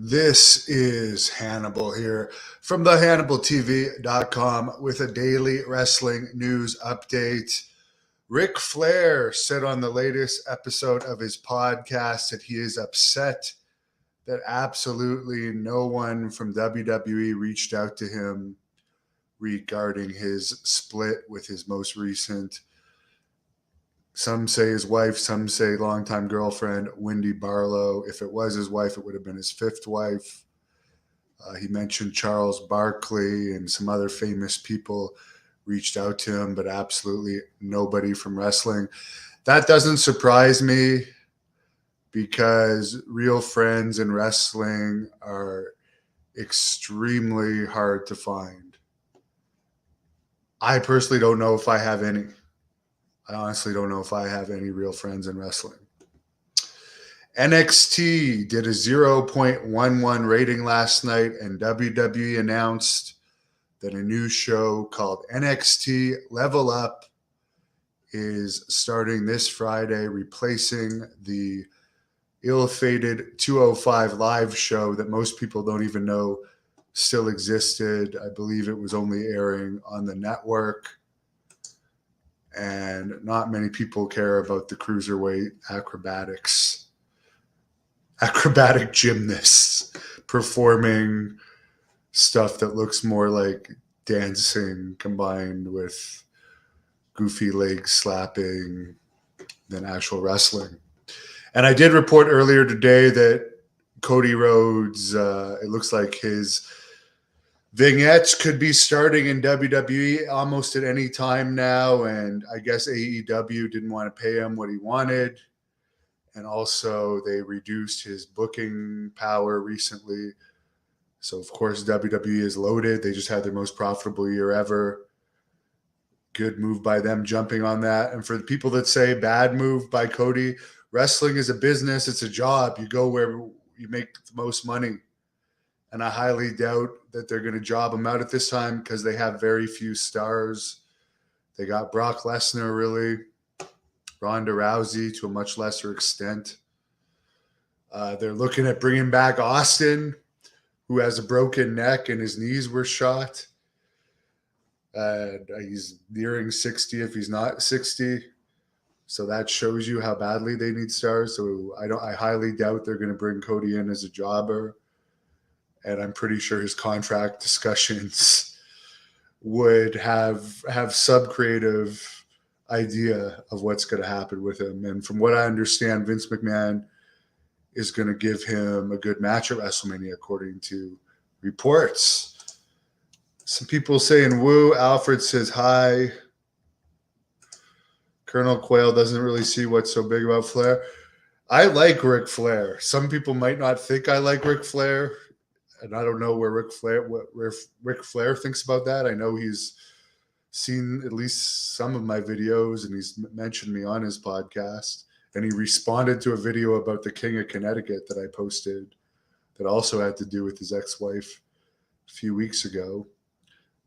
This is Hannibal here from thehannibaltv.com with a daily wrestling news update. Ric Flair said on the latest episode of his podcast that he is upset that absolutely no one from WWE reached out to him regarding his split with his most recent, some say his wife, some say longtime girlfriend, Wendy Barlow. If it was his wife, it would have been his fifth wife. He mentioned Charles Barkley and some other famous people reached out to him, but absolutely nobody from wrestling. That doesn't surprise me because real friends in wrestling are extremely hard to find. I personally don't know if I have any. I honestly don't know if I have any real friends in wrestling. NXT did a 0.11 rating last night, and WWE announced that a new show called NXT Level Up is starting this Friday, replacing the ill-fated 205 Live show that most people don't even know still existed. I believe it was only airing on the network. And not many people care about the cruiserweight acrobatic gymnasts performing stuff that looks more like dancing combined with goofy leg slapping than actual wrestling. And I did report earlier today that Cody Rhodes, it looks like his vignettes could be starting in WWE almost at any time now, and I guess AEW didn't want to pay him what he wanted, and also they reduced his booking power recently. So, of course, WWE is loaded. They just had their most profitable year ever. Good move by them jumping on that. And for the people that say bad move by Cody, wrestling is a business. It's a job. You go where you make the most money. And I highly doubt that they're going to job him out at this time because they have very few stars. They got Brock Lesnar, really, Ronda Rousey to a much lesser extent. They're looking at bringing back Austin, who has a broken neck and his knees were shot. He's nearing 60 if he's not 60. So that shows you how badly they need stars. So I highly doubt they're going to bring Cody in as a jobber. And I'm pretty sure his contract discussions would have some creative idea of what's going to happen with him. And from what I understand, Vince McMahon is going to give him a good match at WrestleMania, according to reports. Some people saying woo. Alfred says hi. Colonel Quayle doesn't really see what's so big about Flair. I like Ric Flair. Some people might not think I like Ric Flair. And I don't know what Ric Flair thinks about that. I know he's seen at least some of my videos, and he's mentioned me on his podcast. And he responded to a video about the King of Connecticut that I posted that also had to do with his ex-wife a few weeks ago.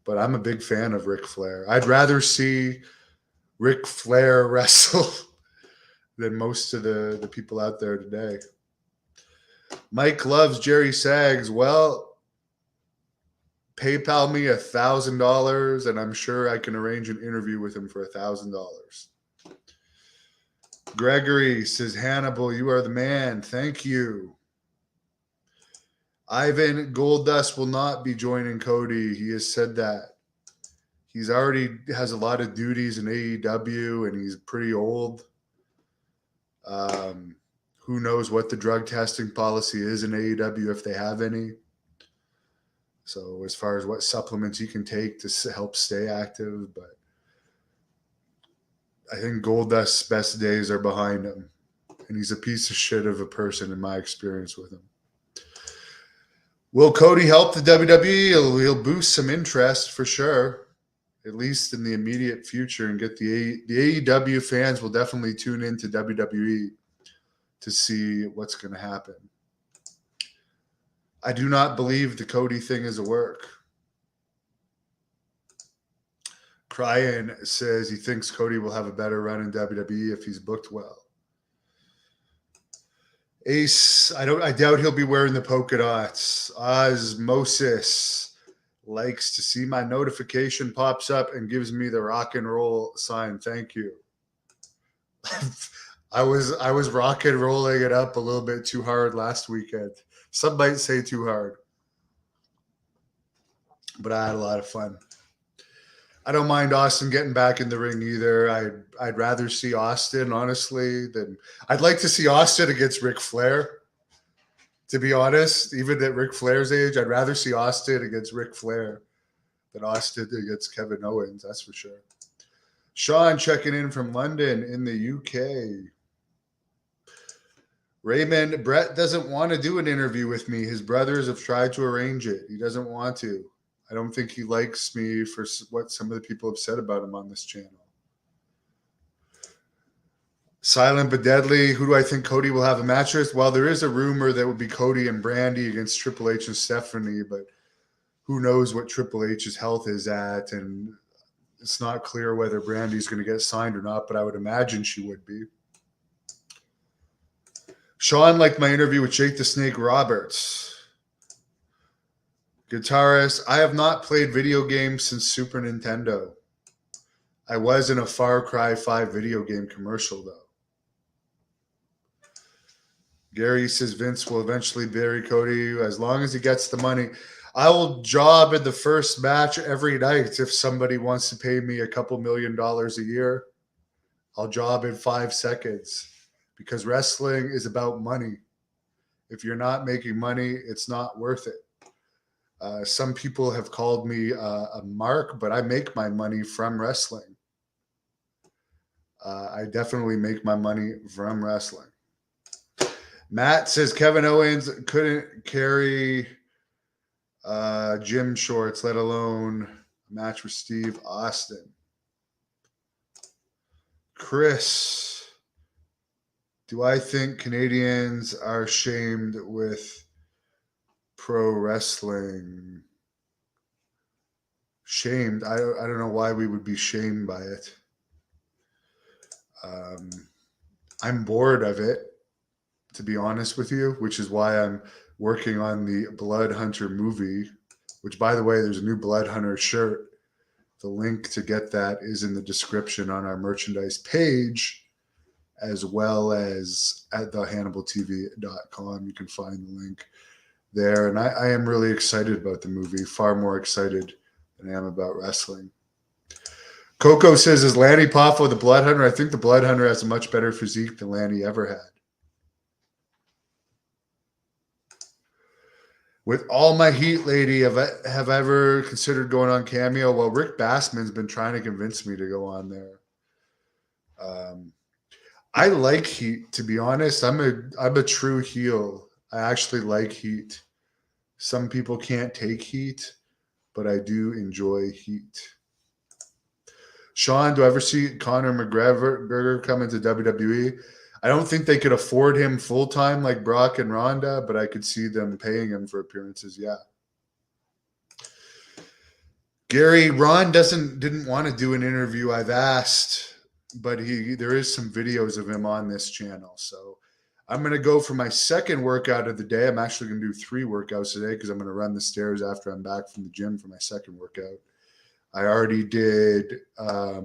But I'm a big fan of Ric Flair. I'd rather see Ric Flair wrestle than most of the people out there today. Mike loves Jerry Sags. Well, PayPal me $1,000, and I'm sure I can arrange an interview with him for $1,000. Gregory says, Hannibal, you are the man. Thank you. Ivan Goldust will not be joining Cody. He has said that. He's already has a lot of duties in AEW, and he's pretty old. Who knows what the drug testing policy is in AEW, if they have any. So as far as what supplements you can take to help stay active, but I think Goldust's best days are behind him. And he's a piece of shit of a person in my experience with him. Will Cody help the WWE? He'll boost some interest for sure, at least in the immediate future, and get the AEW fans will definitely tune into WWE to see what's going to happen. I do not believe the Cody thing is a work. Cryan says he thinks Cody will have a better run in WWE if he's booked well. Ace, I doubt he'll be wearing the polka dots. Osmosis likes to see my notification pops up and gives me the rock and roll sign. Thank you. I was rock and rolling it up a little bit too hard last weekend. Some might say too hard, but I had a lot of fun. I don't mind Austin getting back in the ring either. I'd rather see Austin, honestly, than I'd like to see Austin against Ric Flair. To be honest, even at Ric Flair's age, I'd rather see Austin against Ric Flair than Austin against Kevin Owens. That's for sure. Sean checking in from London in the UK. Raymond, Brett doesn't want to do an interview with me. His brothers have tried to arrange it. He doesn't want to. I don't think he likes me for what some of the people have said about him on this channel. Silent but deadly. Who do I think Cody will have a match with? Well, there is a rumor that would be Cody and Brandy against Triple H and Stephanie, but who knows what Triple H's health is at, and it's not clear whether Brandy's going to get signed or not, but I would imagine she would be. Sean liked my interview with Jake the Snake Roberts. Guitarist, I have not played video games since Super Nintendo. I was in a Far Cry 5 video game commercial, though. Gary says Vince will eventually bury Cody as long as he gets the money. I will job in the first match every night if somebody wants to pay me a couple $1 million a year. I'll job in 5 seconds because wrestling is about money. If you're not making money, it's not worth it. Some people have called me a mark, but I make my money from wrestling. I definitely make my money from wrestling. Matt says Kevin Owens couldn't carry gym shorts, let alone a match with Steve Austin. Chris, do I think Canadians are shamed with pro wrestling? Shamed? I don't know why we would be shamed by it. I'm bored of it, to be honest with you, which is why I'm working on the Blood Hunter movie, which, by the way, there's a new Blood Hunter shirt. The link to get that is in the description on our merchandise page, as well as at thehannibaltv.com. You can find the link there. And I am really excited about the movie, far more excited than I am about wrestling. Coco says, is Lanny Poffo the Blood Hunter? I think the Blood Hunter has a much better physique than Lanny ever had. With all my heat, lady, have I ever considered going on Cameo? Well, Rick Bassman's been trying to convince me to go on there. I like heat, to be honest. I'm a true heel. I actually like heat. Some people can't take heat, but I do enjoy heat. Sean, do I ever see Conor McGregor come into WWE? I don't think they could afford him full-time like Brock and Ronda, but I could see them paying him for appearances, yeah. Gary, Ron didn't want to do an interview. I've asked, but there is some videos of him on this channel. So I'm going to go for my second workout of the day. I'm actually going to do 3 workouts today because I'm going to run the stairs after I'm back from the gym for my second workout. I already did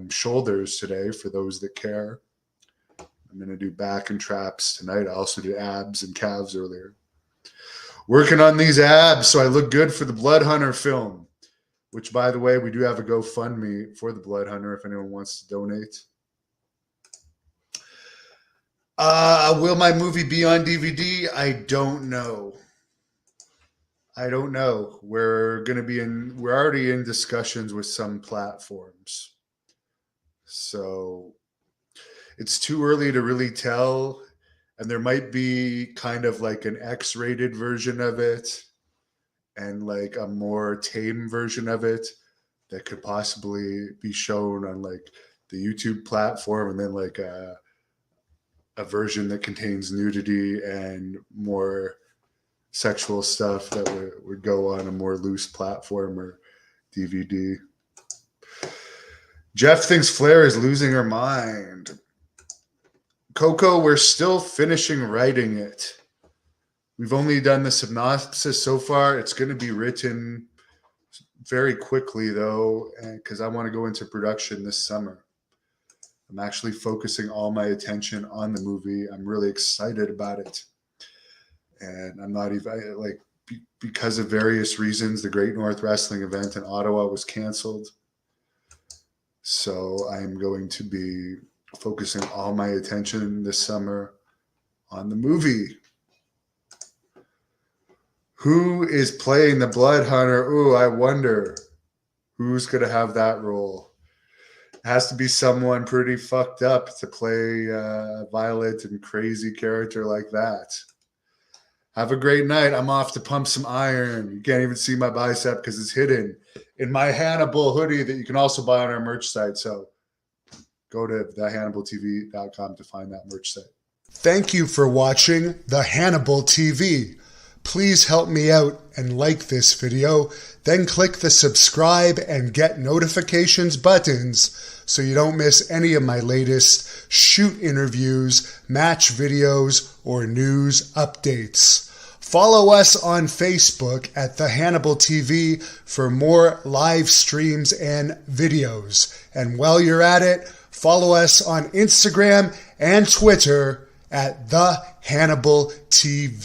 shoulders today for those that care. I'm going to do back and traps tonight. I also did abs and calves earlier. Working on these abs so I look good for the Blood Hunter film, which, by the way, we do have a GoFundMe for the Blood Hunter if anyone wants to donate. Will my movie be on DVD? I don't know. We're already in discussions with some platforms. So it's too early to really tell. And there might be kind of like an X-rated version of it and like a more tame version of it that could possibly be shown on like the YouTube platform, and then like a version that contains nudity and more sexual stuff that would go on a more loose platform or DVD. Jeff thinks Flair is losing her mind. Coco, we're still finishing writing it. We've only done the synopsis so far. It's going to be written very quickly, though, because I want to go into production this summer. I'm actually focusing all my attention on the movie. I'm really excited about it. And I'm not even, like, because of various reasons, the Great North Wrestling event in Ottawa was canceled. So I'm going to be focusing all my attention this summer on the movie. Who is playing the Blood Hunter? Ooh, I wonder who's going to have that role. It has to be someone pretty fucked up to play a violent and crazy character like that. Have a great night. I'm off to pump some iron. You can't even see my bicep because it's hidden in my Hannibal hoodie that you can also buy on our merch site. So go to thehannibaltv.com to find that merch site. Thank you for watching The Hannibal TV. Please help me out and like this video. Then click the subscribe and get notifications buttons so you don't miss any of my latest shoot interviews, match videos, or news updates. Follow us on Facebook at The Hannibal TV for more live streams and videos. And while you're at it, follow us on Instagram and Twitter at The Hannibal TV.